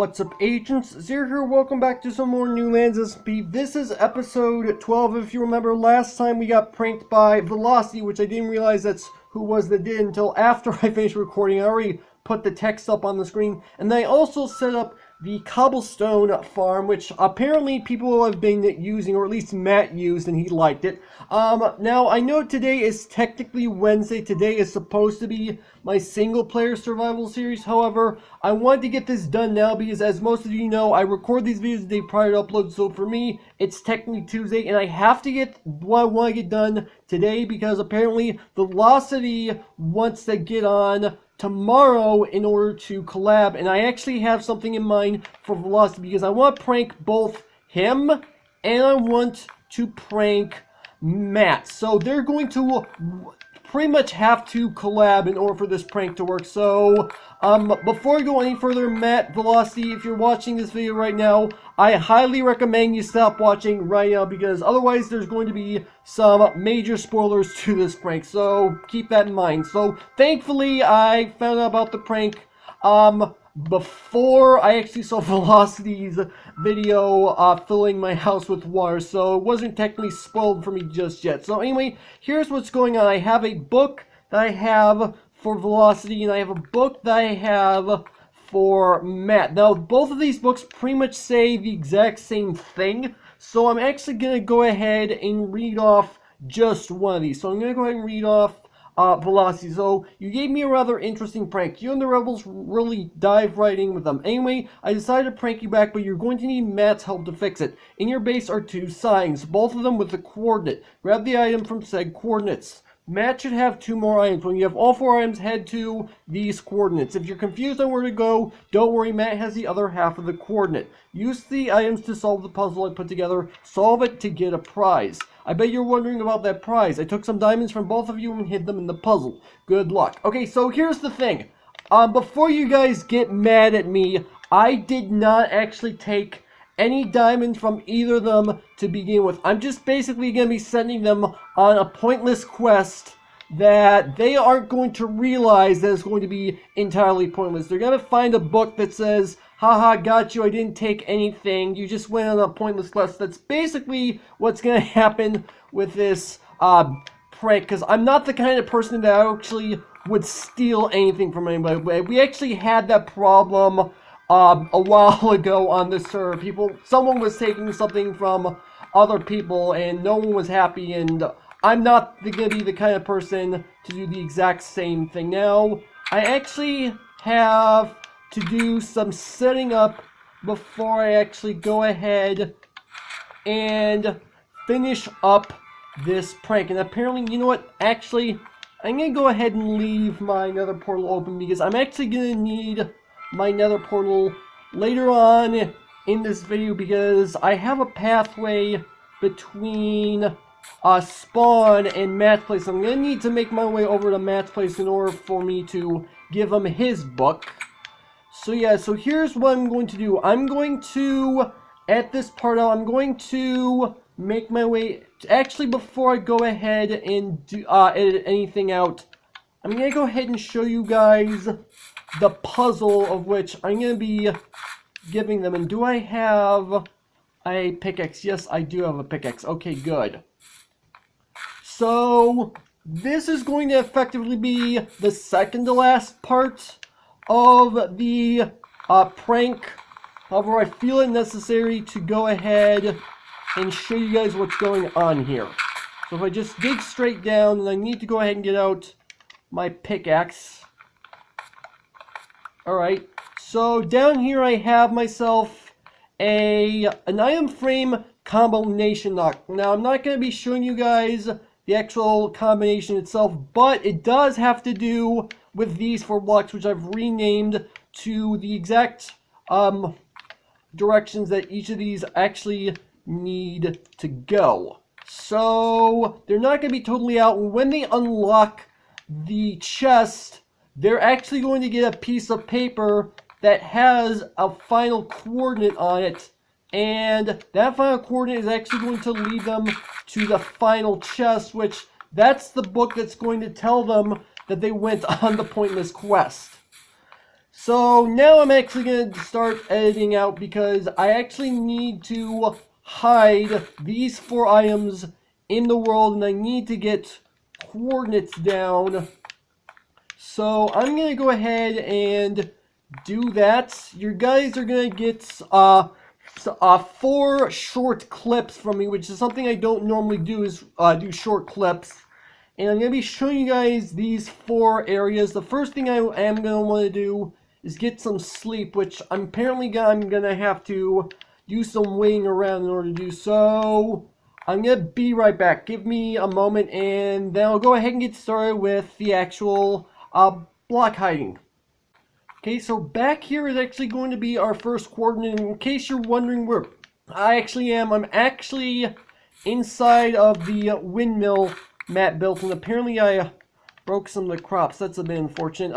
What's up, agents? Zero here, welcome back to some more NewLands SMP. This is episode 12. If you remember, last time we got pranked by Velocity, which I didn't realize that's who was that did until after I finished recording. I already put the text up on the screen, and then I also set up the cobblestone farm, which apparently people have been using, or at least Matt used, and he liked it. Now, I know today is technically Wednesday. Today is supposed to be my single-player survival series. However, I wanted to get this done now because, as most of you know, I record these videos the day prior to upload. So for me, it's technically Tuesday, and I have to get what I want to get done today because apparently Velocity wants to get on tomorrow in order to collab, and I actually have something in mind for Velocity because I want to prank both him and I want to prank Matt. So they're going to pretty much have to collab in order for this prank to work. So before I go any further, Matt, Velocity, if you're watching this video right now, I highly recommend you stop watching right now because otherwise there's going to be some major spoilers to this prank. So keep that in mind. So thankfully I found out about the prank before I actually saw Velocity's video filling my house with water, so it wasn't technically spoiled for me just yet. So anyway, here's what's going on. I have a book that I have for Velocity, and I have a book that I have for Matt. Now, both of these books pretty much say the exact same thing, so I'm actually going to go ahead and read off just one of these. So I'm going to go ahead and read off Velocity. So, you gave me a rather interesting prank. You and the rebels really dive right in with them. Anyway, I decided to prank you back, but you're going to need Matt's help to fix it. In your base are two signs, both of them with a coordinate. Grab the item from said coordinates. Matt should have two more items. When you have all four items, head to these coordinates. If you're confused on where to go, don't worry, Matt has the other half of the coordinate. Use the items to solve the puzzle I put together. Solve it to get a prize. I bet you're wondering about that prize. I took some diamonds from both of you and hid them in the puzzle. Good luck. Okay, so here's the thing. Before you guys get mad at me, I did not actually take any diamonds from either of them to begin with. I'm just basically going to be sending them on a pointless quest that they aren't going to realize that it's going to be entirely pointless. They're going to find a book that says, haha, got you, I didn't take anything, you just went on a pointless quest. That's basically what's going to happen with this prank, because I'm not the kind of person that actually would steal anything from anybody. We actually had that problem a while ago on this server. Someone was taking something from other people and no one was happy, and I'm not going to be the kind of person to do the exact same thing. Now, I actually have to do some setting up before I actually go ahead and finish up this prank. And apparently, you know what, actually, I'm going to go ahead and leave my nether portal open because I'm actually going to need my nether portal later on in this video because I have a pathway between spawn and Matt's place. I'm going to need to make my way over to Matt's place in order for me to give him his book. So yeah, so here's what I'm going to do. I'm going to, at this part out, I'm going to make my way, actually before I go ahead and do, edit anything out, I'm going to go ahead and show you guys the puzzle of which I'm going to be giving them. And do I have a pickaxe? Yes, I do have a pickaxe. Okay, good. So, this is going to effectively be the second to last part of the prank. However, I feel it necessary to go ahead and show you guys what's going on here. So if I just dig straight down, and I need to go ahead and get out my pickaxe. Alright, so down here I have myself an item frame combination lock. Now, I'm not going to be showing you guys the actual combination itself, but it does have to do with these four blocks, which I've renamed to the exact directions that each of these actually need to go. So they're not going to be totally out. When they unlock the chest, they're actually going to get a piece of paper that has a final coordinate on it, and that final coordinate is actually going to lead them to the final chest, which that's the book that's going to tell them that they went on the pointless quest. So now I'm actually going to start editing out because I actually need to hide these 4 items in the world and I need to get coordinates down. So I'm going to go ahead and do that. You guys are going to get 4 short clips from me, which is something I don't normally do, is do short clips. And I'm going to be showing you guys these 4 areas. The first thing I am going to want to do is get some sleep, which I'm going to have to do some waiting around in order to do so. I'm going to be right back. Give me a moment, and then I'll go ahead and get started with the actual block hiding. Okay, so back here is actually going to be our first coordinate. In case you're wondering where I actually am, I'm actually inside of the windmill Matt built, and apparently I broke some of the crops. That's a bit unfortunate.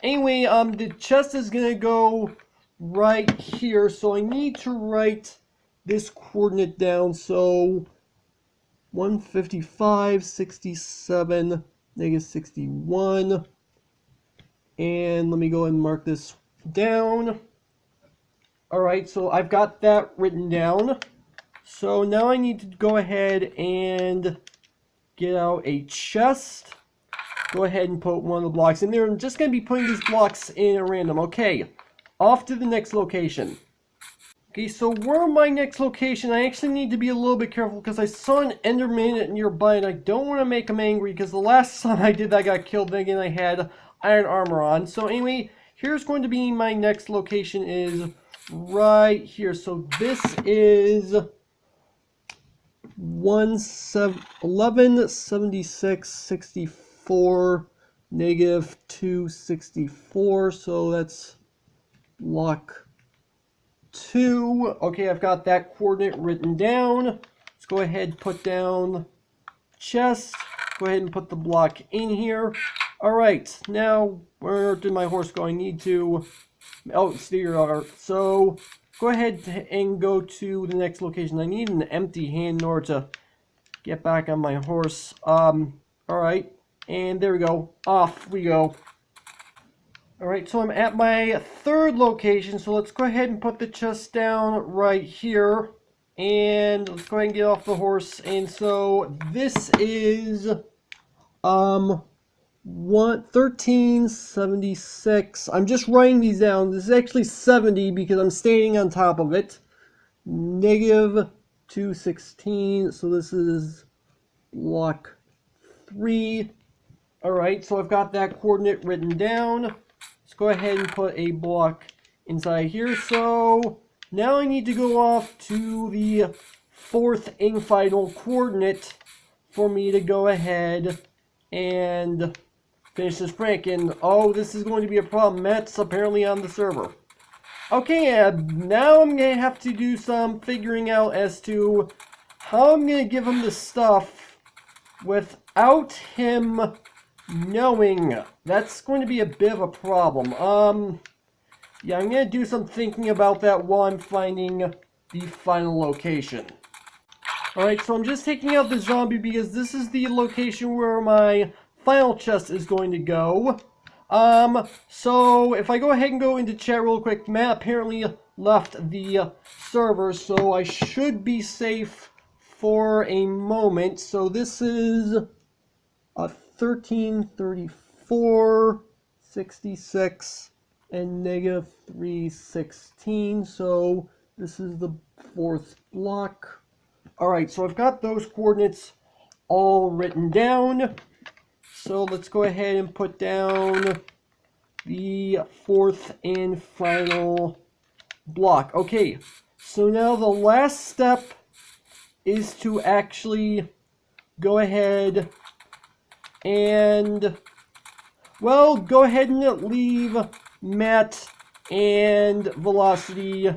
Anyway, the chest is gonna go right here, so I need to write this coordinate down. So 155, 67, negative 61. And let me go ahead and mark this down. Alright, so I've got that written down. So now I need to go ahead and get out a chest. Go ahead and put one of the blocks in there. I'm just going to be putting these blocks in at random. Okay, off to the next location. Okay, so where my next location, I actually need to be a little bit careful because I saw an Enderman nearby and I don't want to make him angry because the last time I did that I got killed. Then again, I had iron armor on. So anyway, here's going to be my next location is right here. So this is 1176 64 negative 264. So that's block 2. Okay, I've got that coordinate written down. Let's go ahead and put down chest. Go ahead and put the block in here. Alright, now where did my horse go? I need to... Oh, steer. So go ahead and go to the next location. I need an empty hand in order to get back on my horse. Alright, and there we go. Off we go. Alright, so I'm at my 3rd location, so let's go ahead and put the chest down right here. And let's go ahead and get off the horse. And so this is 1376. I'm just writing these down. This is actually 70 because I'm standing on top of it. Negative 216. So this is block 3. Alright, so I've got that coordinate written down. Let's go ahead and put a block inside here. So now I need to go off to the 4th and final coordinate for me to go ahead and finish this prank. And oh, this is going to be a problem. Matt's apparently on the server. Okay, now I'm going to have to do some figuring out as to how I'm going to give him the stuff without him knowing. That's going to be a bit of a problem. Yeah, I'm going to do some thinking about that while I'm finding the final location. Alright, so I'm just taking out the zombie because this is the location where my final chest is going to go. So if I go ahead and go into chat real quick, Matt apparently left the server, so I should be safe for a moment. So this is 1334, 66, and negative 316. So this is the 4th block. Alright, so I've got those coordinates all written down. So let's go ahead and put down the 4th and final block. Okay, so now the last step is to actually go ahead and, well, go ahead and leave Matt and Velocity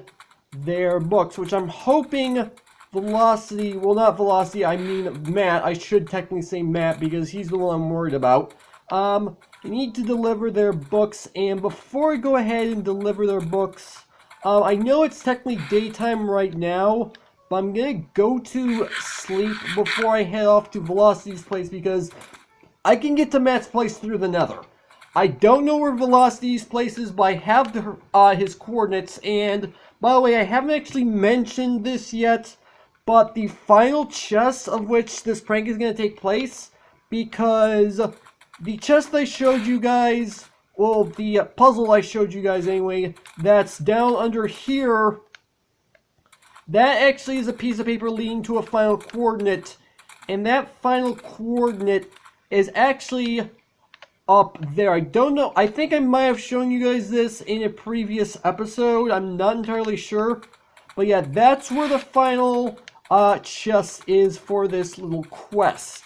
their books, which I'm hoping Velocity, well, not Velocity, I mean Matt. I should technically say Matt because he's the one I'm worried about. They need to deliver their books, and before I go ahead and deliver their books, I know it's technically daytime right now, but I'm gonna go to sleep before I head off to Velocity's place because I can get to Matt's place through the nether. I don't know where Velocity's place is, but I have his coordinates. And by the way, I haven't actually mentioned this yet, but the final chest of which this prank is going to take place, because the chest I showed you guys, well, the puzzle I showed you guys anyway, that's down under here, that actually is a piece of paper leading to a final coordinate, and that final coordinate is actually up there. I don't know. I think I might have shown you guys this in a previous episode. I'm not entirely sure. But yeah, that's where the final chest is for this little quest.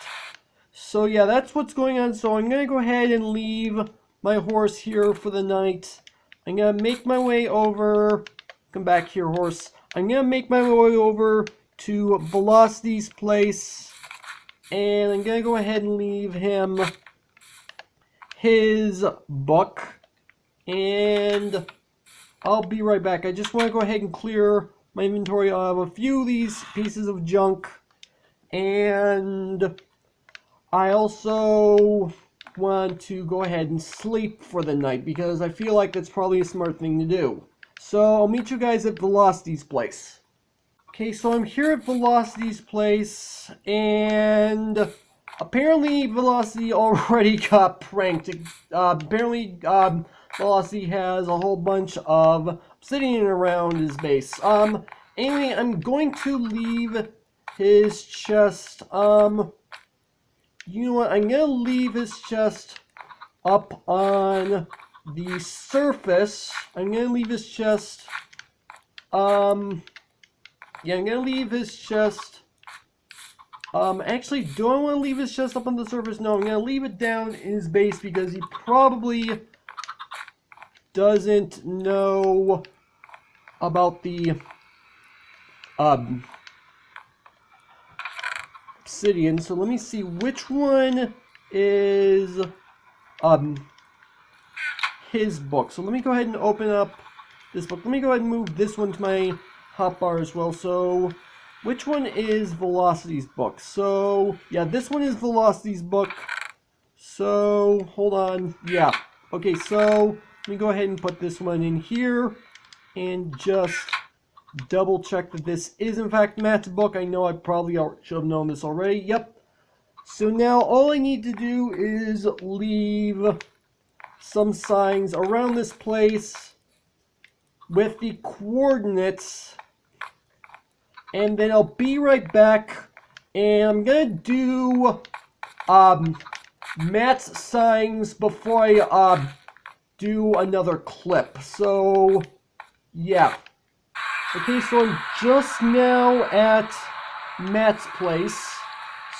So yeah, that's what's going on. So I'm going to go ahead and leave my horse here for the night. I'm going to make my way over. Come back here, horse. I'm going to make my way over to Velocity's place. And I'm going to go ahead and leave him his book, and I'll be right back. I just want to go ahead and clear my inventory of a few of these pieces of junk, and I also want to go ahead and sleep for the night because I feel like that's probably a smart thing to do. So I'll meet you guys at Velocity's place. Okay, so I'm here at Velocity's place, and apparently Velocity already got pranked. Apparently Velocity has a whole bunch of obsidian around his base. Anyway, I'm going to leave his chest. You know what? I'm gonna leave his chest up on the surface. I'm gonna leave his chest. Yeah, I'm gonna leave his chest. Actually, do I want to leave his chest up on the surface? No, I'm going to leave it down in his base because he probably doesn't know about the obsidian. So let me see which one is his book. So let me go ahead and open up this book. Let me go ahead and move this one to my hotbar as well. So which one is Velocity's book? So, yeah, this one is Velocity's book. So, hold on. Yeah. Okay, so let me go ahead and put this one in here and just double check that this is in fact Matt's book. I know I probably should have known this already. Yep. So now all I need to do is leave some signs around this place with the coordinates, and then I'll be right back, and I'm gonna do Matt's signs before I do another clip. So yeah. Okay, so I'm just now at Matt's place.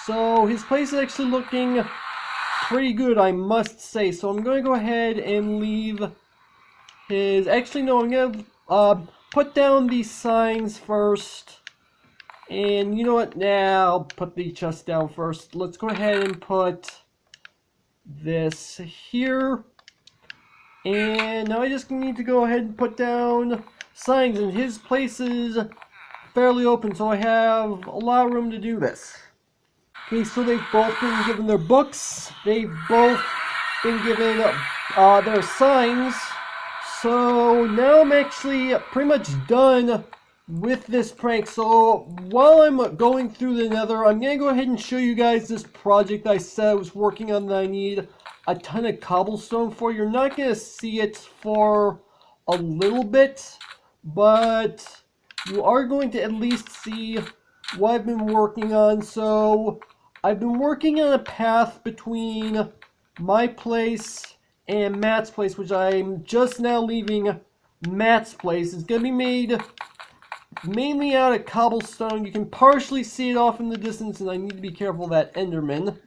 So his place is actually looking pretty good, I must say. So I'm gonna go ahead and leave his, actually no, I'm gonna put down these signs first. And you know what? Now I'll put the chest down first. Let's go ahead and put this here. And now I just need to go ahead and put down signs. And his place is fairly open, so I have a lot of room to do this. Okay, so they've both been given their books. They've both been given their signs. So now I'm actually pretty much done with this prank. So while I'm going through the nether, I'm gonna go ahead and show you guys this project I said I was working on that I need a ton of cobblestone for. You're not gonna see it for a little bit, but you are going to at least see what I've been working on. So I've been working on a path between my place and Matt's place, which I'm just now leaving Matt's place. It's gonna be made mainly out of cobblestone. You can partially see it off in the distance, and I need to be careful of that Enderman.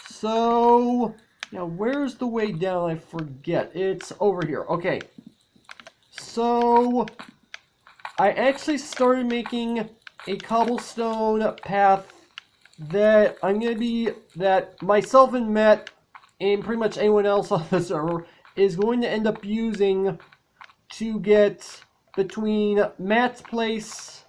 So, now where's the way down? I forget. It's over here. Okay. So, I actually started making a cobblestone path that that myself and Matt, and pretty much anyone else on the server, is going to end up using to get between Matt's place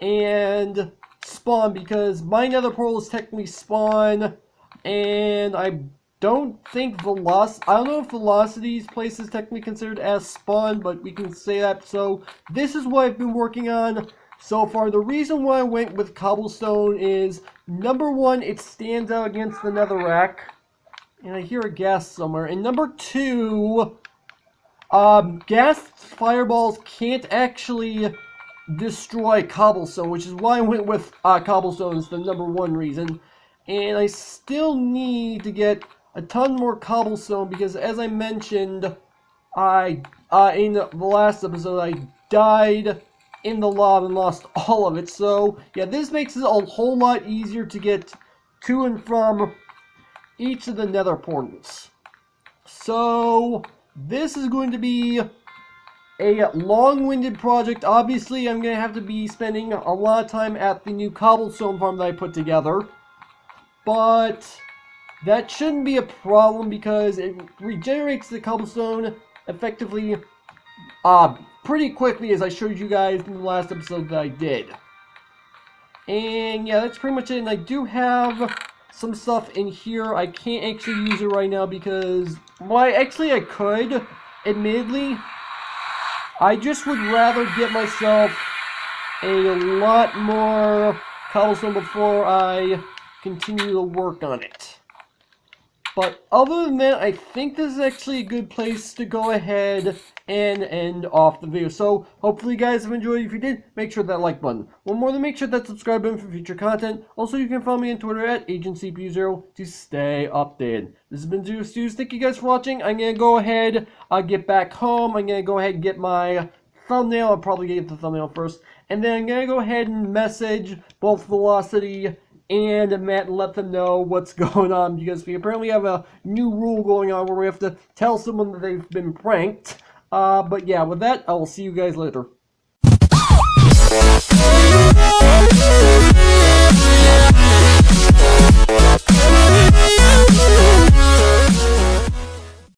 and spawn, because my nether portal is technically spawn, and I don't think velocity, I don't know if velocity's place is technically considered as spawn, but we can say that. So this is what I've been working on so far. The reason why I went with cobblestone is, number one, it stands out against the netherrack, and I hear a gas somewhere, and number two, gas fireballs can't actually destroy cobblestone, which is why I went with cobblestone as the number one reason. And I still need to get a ton more cobblestone because, as I mentioned, in the last episode, I died in the lava and lost all of it. So yeah, this makes it a whole lot easier to get to and from each of the nether portals. So this is going to be a long-winded project. Obviously, I'm going to have to be spending a lot of time at the new cobblestone farm that I put together. But that shouldn't be a problem because it regenerates the cobblestone effectively pretty quickly, as I showed you guys in the last episode that I did. And yeah, that's pretty much it. And I do have some stuff in here. I can't actually use it right now because, well, actually I could, admittedly. I just would rather get myself a lot more cobblestone before I continue to work on it. But other than that, I think this is actually a good place to go ahead and end off the video. So hopefully you guys have enjoyed. If you did, make sure that like button. One more than make sure that subscribe button for future content. Also, you can follow me on Twitter at AgentCPU0 to stay updated. This has been Zeus. Thank you guys for watching. I'm going to go ahead, get back home. I'm going to go ahead and get my thumbnail. I'll probably get the thumbnail first. And then I'm going to go ahead and message both Velocity and Matt and let them know what's going on, because we apparently have a new rule going on where we have to tell someone that they've been pranked. But yeah, with that, I will see you guys later.